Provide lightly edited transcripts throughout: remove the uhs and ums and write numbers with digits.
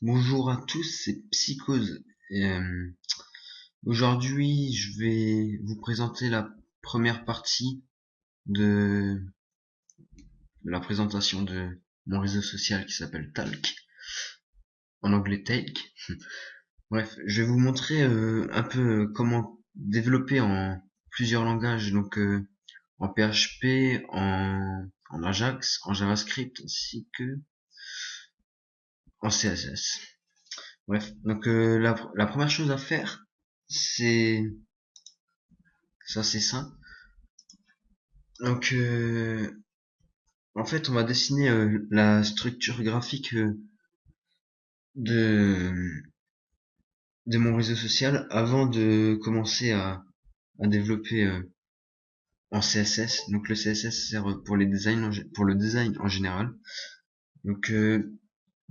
Bonjour à tous, c'est Psychose. Aujourd'hui, je vais vous présenter la première partie de, de la présentation de mon réseau social qui s'appelle Talk, en anglais Talk. Bref, je vais vous montrer un peu comment développer en plusieurs langages, donc en PHP, en Ajax, en JavaScript ainsi que en CSS. Bref, donc la première chose à faire, c'est ça, c'est ça. Donc, en fait, on va dessiner la structure graphique de, de mon réseau social avant de commencer à développer en CSS. Donc, le CSS sert pour les designs, pour le design en général. Donc,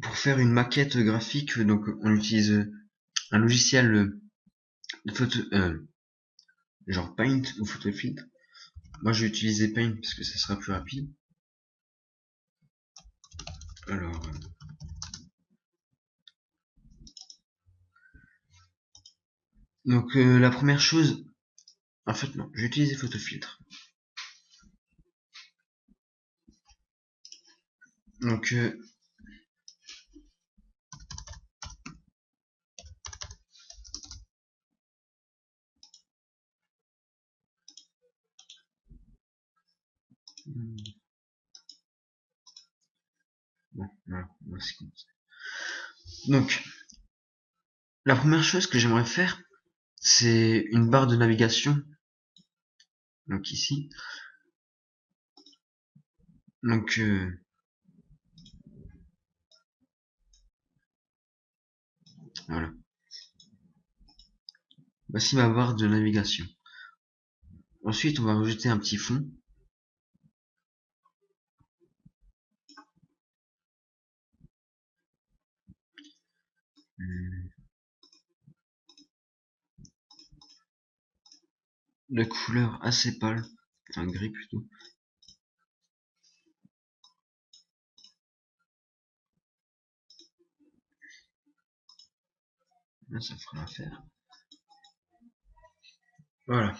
pour faire une maquette graphique, donc on utilise un logiciel de photo, genre Paint ou Photofiltre. Moi, je vais utiliser Paint parce que ça sera plus rapide. Alors, donc la première chose, en fait non, je vais utiliser Photofiltre. Donc bon, voilà, donc la première chose que j'aimerais faire, c'est une barre de navigation. Donc ici, donc voilà. Voici ma barre de navigation. Ensuite, on va rajouter un petit fond. De couleur assez pâle, enfin gris plutôt. Là, ça fera l'affaire. Voilà.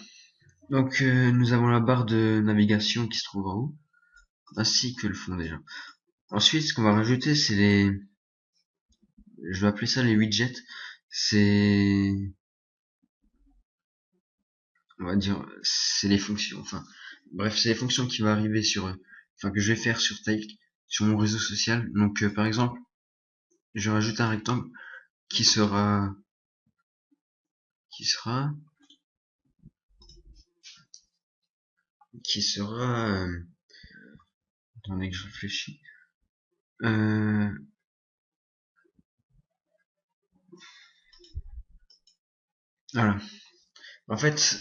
Donc nous avons la barre de navigation qui se trouve en haut, ainsi que le fond déjà. Ensuite, ce qu'on va rajouter, c'est les, je vais appeler ça les widgets. C'est, on va dire, c'est les fonctions. Enfin, bref, c'est les fonctions qui vont arriver sur, enfin que je vais faire sur Tail, sur mon réseau social. Donc, par exemple, je rajoute un rectangle qui sera, qui sera, qui sera, attendez que je réfléchis. Euh, voilà. En fait,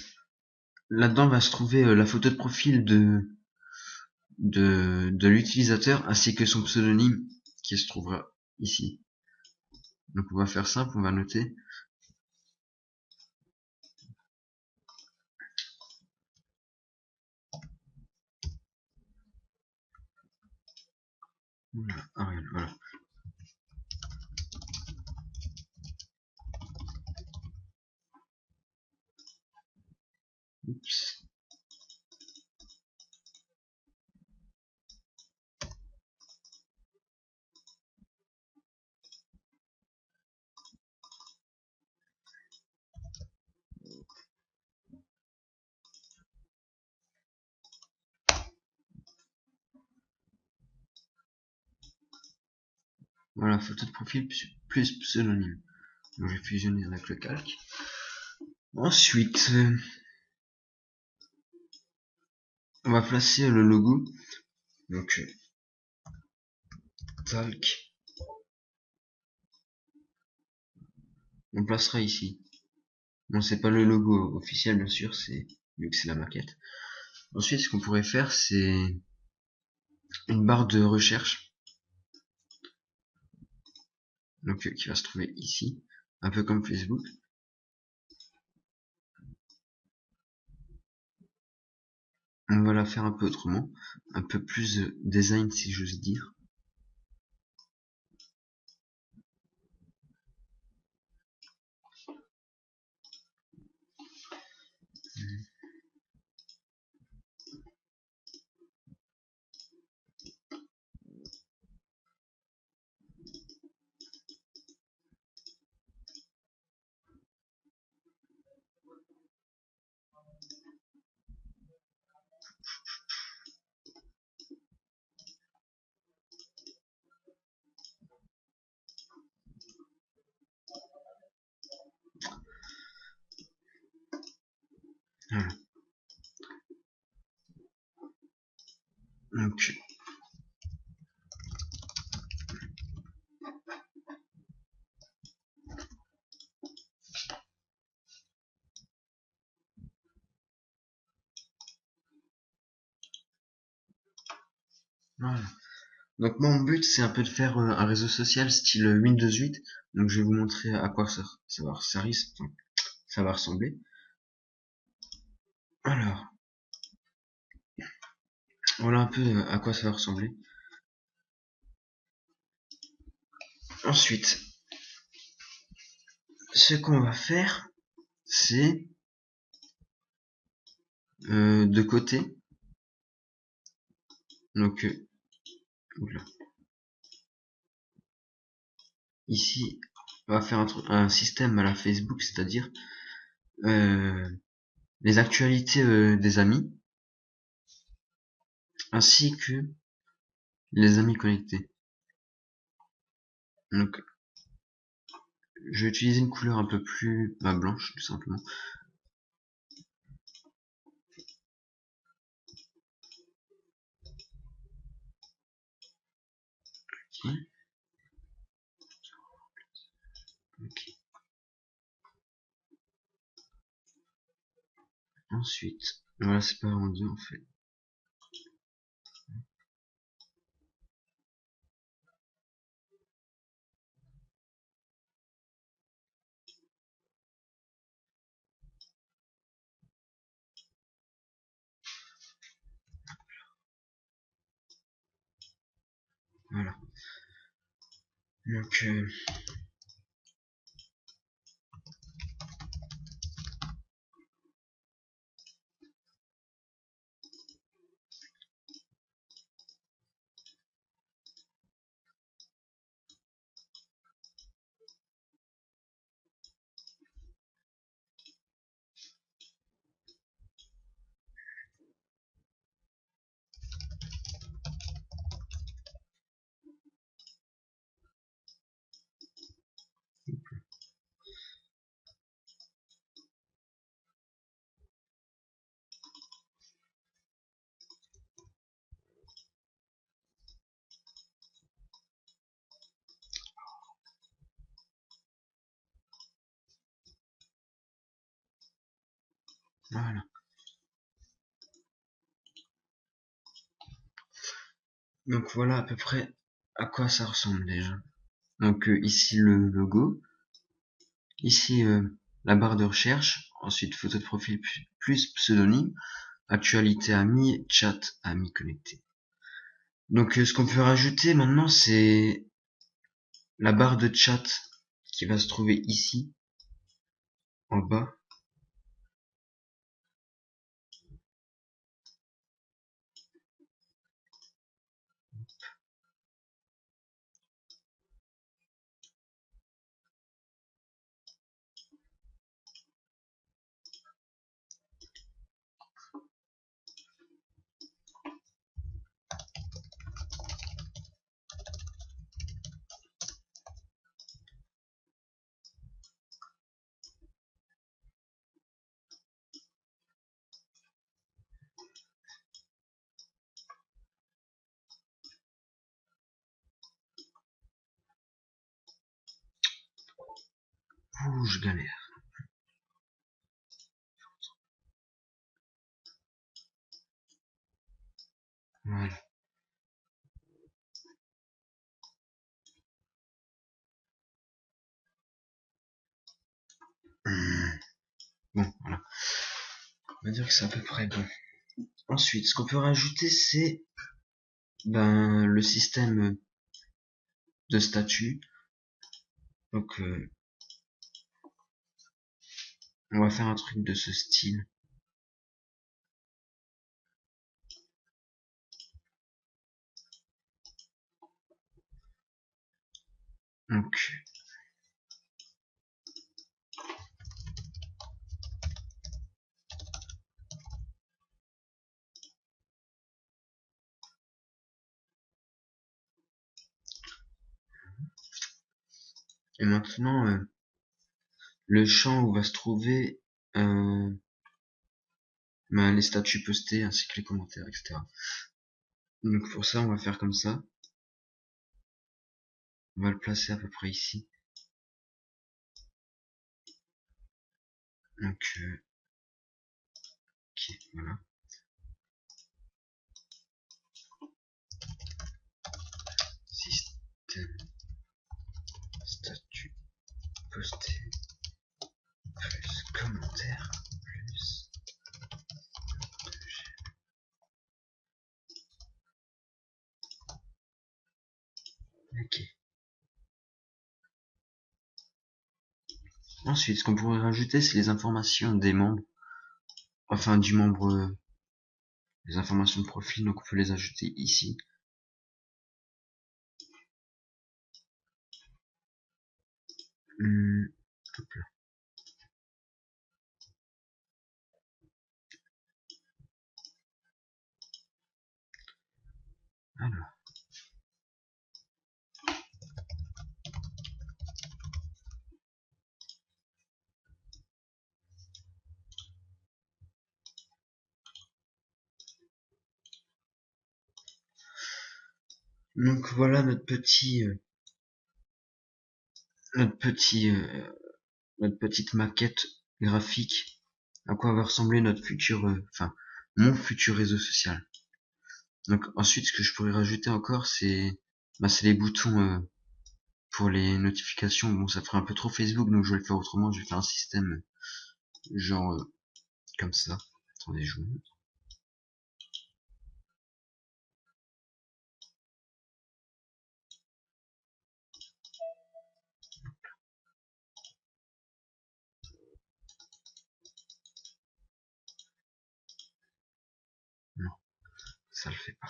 là-dedans va se trouver la photo de profil de l'utilisateur ainsi que son pseudonyme qui se trouvera ici. Donc on va faire simple, on va noter. Arial, voilà. Oups. Voilà, photo de profil plus pseudonyme. Donc je vais fusionner avec le calque. Ensuite, on va placer le logo. Donc talc, on placera ici. Bon, c'est pas le logo officiel bien sûr, c'est vu que c'est la maquette. Ensuite, ce qu'on pourrait faire, c'est une barre de recherche, donc qui va se trouver ici, un peu comme Facebook. On va la faire un peu autrement, un peu plus design si j'ose dire. Voilà. Donc, voilà. Donc mon but c'est un peu de faire un réseau social style Windows 8. Donc je vais vous montrer à quoi ça va ressembler. Alors, voilà un peu à quoi ça va ressembler. Ensuite, ce qu'on va faire, c'est de côté. Donc oula. Ici, on va faire un système à la Facebook, c'est-à-dire euh, les actualités des amis, ainsi que les amis connectés. Donc, je vais utiliser une couleur un peu plus blanche, tout simplement. Ok. Ok. Ensuite, on va séparer en deux en fait. Voilà. Donc, voilà. Donc voilà à peu près à quoi ça ressemble déjà. Donc ici le logo, ici la barre de recherche, ensuite photo de profil plus pseudonyme, actualité amis, chat amis connectés. Donc ce qu'on peut rajouter maintenant c'est la barre de chat qui va se trouver ici en bas. Ouh, je galère. Voilà. Bon, voilà. On va dire que c'est à peu près bon. Ensuite, ce qu'on peut rajouter, c'est le système de statut. Donc, on va faire un truc de ce style. Donc, et maintenant, le champ où va se trouver les statuts postés ainsi que les commentaires, etc. Donc pour ça, on va faire comme ça. On va le placer à peu près ici. Donc, ok, voilà. Système statut posté plus commentaire plus. Ok. Ensuite, ce qu'on pourrait rajouter, c'est les informations des membres. Enfin, du membre, les informations de profil, donc on peut les ajouter ici. Hop là. Alors. Donc voilà notre petite maquette graphique, à quoi va ressembler notre futur, enfin mon futur réseau social. Donc ensuite, ce que je pourrais rajouter encore, c'est les boutons pour les notifications. Bon, ça ferait un peu trop Facebook, donc je vais le faire autrement. Je vais faire un système genre comme ça. Attendez, je vous montre. Non, ça le fait pas.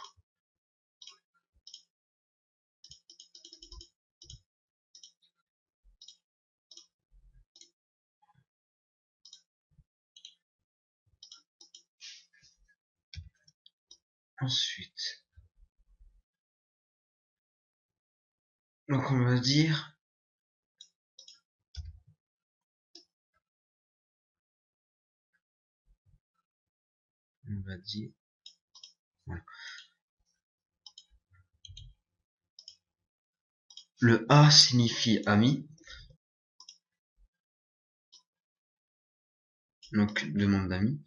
Ensuite, donc on va dire voilà. Le A signifie ami, donc demande d'amis.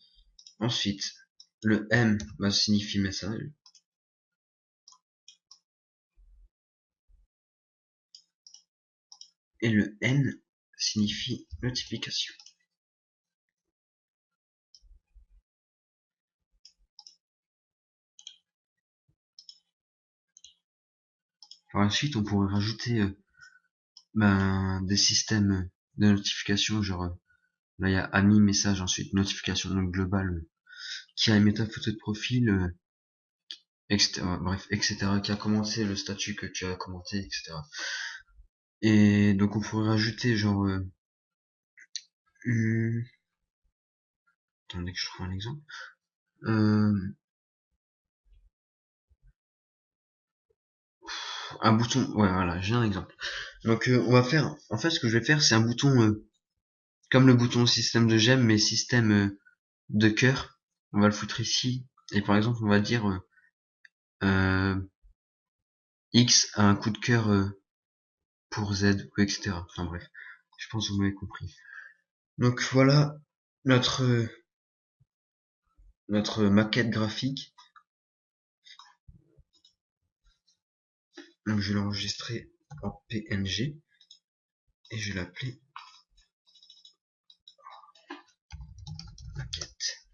Ensuite, le M signifie message. Et le N signifie notification. Par la suite, on pourrait rajouter des systèmes de notification, genre là il y a ami, message, ensuite notification donc globale, qui a aimé ta photo de profil, etc. Bref, etc. Qui a commenté le statut que tu as commenté, etc. Et donc on pourrait rajouter genre attendez que je trouve un exemple. Un bouton, ouais voilà, j'ai un exemple. Donc on va faire, en fait ce que je vais faire c'est un bouton comme le bouton système de j'aime mais système de cœur. On va le foutre ici et par exemple on va dire X a un coup de cœur pour Z ou etc. Enfin bref, je pense que vous m'avez compris. Donc voilà notre maquette graphique. Donc je vais l'enregistrer en PNG et je vais l'appeler maquette.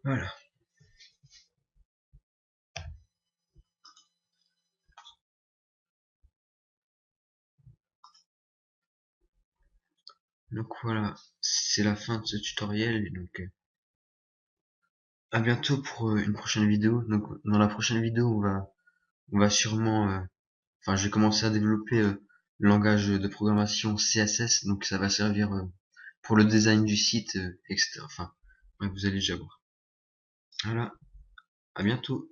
Voilà. Donc voilà, c'est la fin de ce tutoriel et donc à bientôt pour une prochaine vidéo. Donc dans la prochaine vidéo on va sûrement enfin je vais commencer à développer le langage de programmation CSS, donc ça va servir pour le design du site, etc. Enfin, ouais, vous allez déjà voir. Voilà, à bientôt.